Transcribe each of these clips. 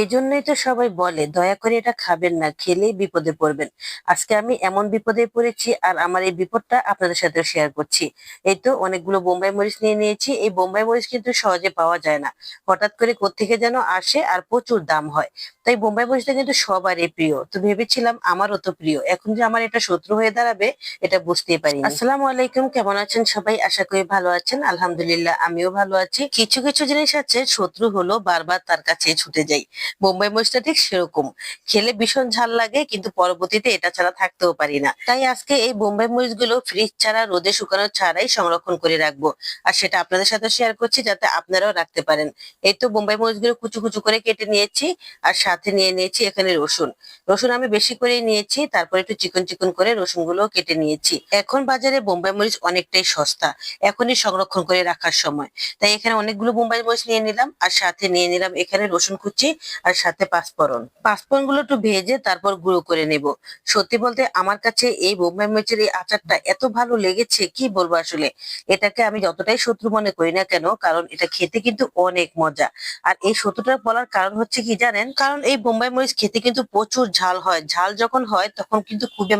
এজন্যই তো সবাই বলে দয়া করে এটা খাবেন না, খেলেই বিপদে পড়বেন। আজকে আমি এমন বিপদে পড়েছি আর আমার এই বিপদটা আপনাদের সাথে শেয়ার করছি। এই তো অনেকগুলো বোম্বাই মরিচ নিয়ে নিয়েছি। এই বোম্বাই মরিচ কিন্তু সহজে পাওয়া যায় না, হঠাৎ করে কোত্থেকে যেন আসে আর প্রচুর দাম হয়। তাই বোম্বাই মরিচটা কিন্তু সবারই প্রিয়, তো ভেবেছিলাম আমারও তো প্রিয়, এখন যে আমার এটা শত্রু হয়ে দাঁড়াবে এটা বুঝতেই পারিনি। আসসালামু আলাইকুম, কেমন আছেন সবাই? আশা করি ভালো আছেন। আলহামদুলিল্লাহ আমিও ভালো আছি। কিছু কিছু জিনিস আছে, শত্রু হলো বারবার তার কাছে ছুটে যাই। বোম্বাই মরিচটা ঠিক সেরকম, খেলে ভীষণ ঝাল লাগে কিন্তু পরবর্তীতে এটা ছাড়া থাকতেও পারি না। তাই আজকে এই বোম্বাই মরিচগুলো ফ্রিজ ছাড়া, রোদে শুকানো ছাড়াই সংরক্ষণ করে রাখবো, আর সেটা আপনাদের সাথে শেয়ার করছি যাতে আপনারাও রাখতে পারেন। এই তো বোম্বাই মরিচগুলো কুচু কুচু করে কেটে নিয়েছি, আর সাথে নিয়ে নিয়েছি এখানে রসুন। রসুন আমি বেশি করেই নিয়েছি, তারপর একটু চিকন চিকন করে রসুনগুলো কেটে নিয়েছি। এখন বাজারে বোম্বাই মরিচ অনেকটাই সস্তা, এখনই সংরক্ষণ করে রাখার সময়। তাই এখানে অনেকগুলো বোম্বাই মরিচ নিয়ে নিলাম, আর সাথে নিয়ে নিলাম এখানে রসুন কুচি, আর সাথে পাঁচফোড়ন। পাঁচফোড়ন গুলো একটু ভেজে তারপর গুঁড়ো করে নেব। সত্যি বলতে আমার কাছে এই বোম্বাই মরিচের এই আচারটা এত ভালো লেগেছে, কি বলবো আসলে। এটাকে আমি যতটাই শত্রু মনে করি না কেন, কারণ এটা খেতে কিন্তু অনেক মজা। আর এই শত্রুটা বলার কারণ হচ্ছে কি জানেন, কারণ এই বোম্বাই মরিচ খেতে কিন্তু প্রচুর ঝাল হয়। ঝাল যখন হয় তখন কিন্তু খুবই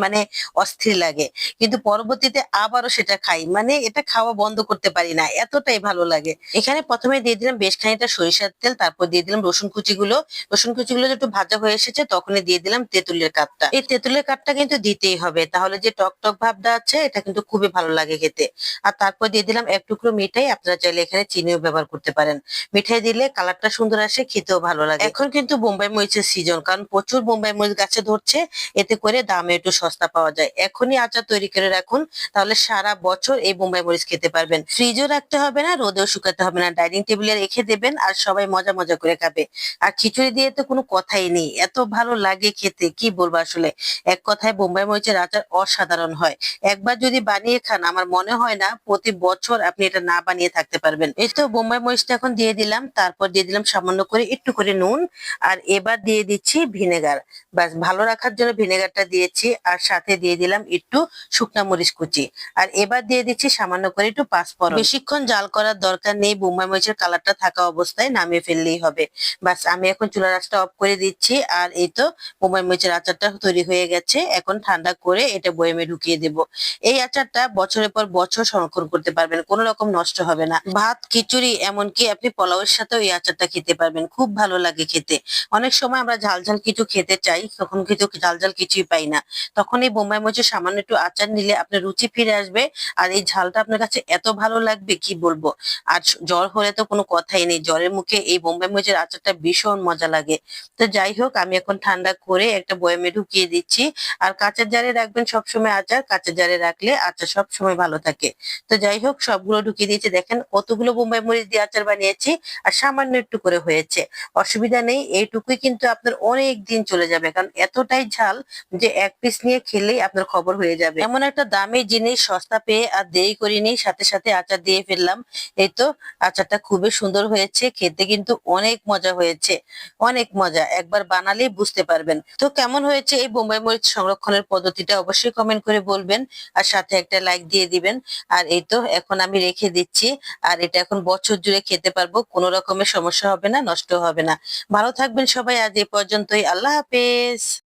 অস্থির লাগে, কিন্তু পরবর্তীতে আবারও সেটা খাই, এটা খাওয়া বন্ধ করতে পারি না, এতটাই ভালো লাগে। এখানে প্রথমে দিয়ে দিলাম বেশ খানিকটা সরিষার তেল, তারপর দিয়ে দিলাম রসুন কুচিগুলো। রসুন কুচিগুলো একটু ভাজা হয়ে এসেছে, তখনই দিয়ে দিলাম তেঁতুলের কাঠটা। এই তেঁতুলের কাঠটা কিন্তু দিতেই হবে, তাহলে যে টক টক ভাবটা আছে এটা কিন্তু খুবই ভালো লাগে খেতে। আর তারপর দিয়ে দিলাম এক টুকরো মিঠাই, আপনারা চাইলে এখানে চিনিও ব্যবহার করতে পারেন। মিঠাই দিলে কালারটা সুন্দর আসে, খেতেও ভালো লাগে। এখন কিন্তু বোম্বাই মরিচের সিজন, কারণ প্রচুর বোম্বাই মরিচ গাছে ধরছে, এতে করে দামে একটু সস্তা পাওয়া যায়। এখনই আচার তৈরি করে রাখুন, তাহলে সারা বছর এই বোম্বাই মরিচ খেতে পারবেন। ফ্রিজও রাখতে হবে না, রোদেও শুকাতে হবে না, ডাইনিং টেবিলে রেখে দেবেন আর সবাই মজা মজা করে খাবে। আর খিচুড়ি দিয়ে তো কোনো কথাই নেই, এত ভালো লাগে খেতে, কি বলবো আসলে। এক কথায় বোম্বাই মরিচের আচার অসাধারণ হয়। একবার যদি বানিয়ে খান, আমার মনে হয় না প্রতি বছর আপনি এটা না বানিয়ে থাকতে পারবেন। এই তো বোম্বাই মরিচটা এখন দিয়ে দিলাম, তারপর দিয়ে দিলাম সামান্য করে একটু করে নুন, আর এবার দিয়ে দিচ্ছি ভিনেগার। ব্যাস, ভালো রাখার জন্য ভিনেগারটা দিয়েছি, আর সাথে দিয়ে দিলাম একটু শুকনা মরিচ কুচি। আর এবার দিয়ে দিচ্ছি সামান্য করে একটু পাঁচফোড়ন। বেশিক্ষণ জাল করার দরকার নেই, বোম্বাই মরিচের কালারটা থাকা অবস্থায় নামিয়ে ফেললেই হবে। বাস, আমি এখন চুলা রাসটা অফ করে দিচ্ছি। আর এই তো বোম্বাই মরিচের আচারটা তৈরি হয়ে গেছে, এখন ঠান্ডা করে এটা বয়েমে ঢুকিয়ে দেব। এই আচারটা বছরের পর বছর সংরক্ষণ করতে পারবেন, কোনো রকম নষ্ট হবে না। ভাত, খিচুড়ি, এমনকি আপনি পোলাওয়ের সাথেও এই আচারটা খেতে পারবেন, খুব ভালো লাগে খেতে। অনেক সময় আমরা ঝাল ঝাল কিছু খেতে চাই, তখন কিন্তু ঝাল ঝাল কিছুই পাই না। তখন এই বোম্বাই মরিচের সামান্য একটু আচার নিলে আপনার রুচি ফিরে আসবে, আর এই ঝালটা আপনার কাছে এত ভালো লাগবে কি বলবো। আর জ্বর হলে তো কোনো কথাই নেই, জ্বরের মুখে এই বোম্বাই মরিচের আচারটা ভীষণ মজা লাগে। তো যাই হোক, আমি এখন ঠান্ডা করে একটা বয়ামে ঢুকিয়ে দিচ্ছি। আর কাঁচের জারে রাখবেন সবসময় আচার, কাঁচের জারে রাখলে আচার সব সময় ভালো থাকে। তো যাই হোক, সবগুলো ঢুকিয়ে দিয়েছি। দেখেন কতগুলো বোম্বাই মরিচ দিয়ে আচার বানিয়েছি, আর সামান্য একটু করে হয়েছে। অসুবিধা নেই, এইটুকুই কিন্তু আপনার অনেক দিন চলে যাবে, কারণ এতটাই ঝাল যে এক পিস নিয়ে খেলেই আপনার খবর হয়ে যাবে। এমন একটা দামি জিনিস সস্তা পেয়ে আর দেরি করিনি, সাথে সাথে আচার দিয়ে ফেললাম। এই তো, আচারটা খুবই সুন্দর হয়েছে, খেতে কিন্তু অনেক মজা হয়েছে, অনেক মজা। একবার বানালেই বুঝতে পারবেন। তো কেমন হয়েছে এই বোম্বাই মরিচ সংরক্ষণের পদ্ধতিটা অবশ্যই কমেন্ট করে বলবেন, আর সাথে একটা লাইক দিয়ে দিবেন। আর এই তো এখন আমি রেখে দিচ্ছি, আর এটা এখন বছর জুড়ে খেতে পারবো, কোনো রকমের সমস্যা হবে না, নষ্ট হবে না। ভালো থাকবেন সবাই, আজ এই পর্যন্তই, আল্লাহ হাফেজ।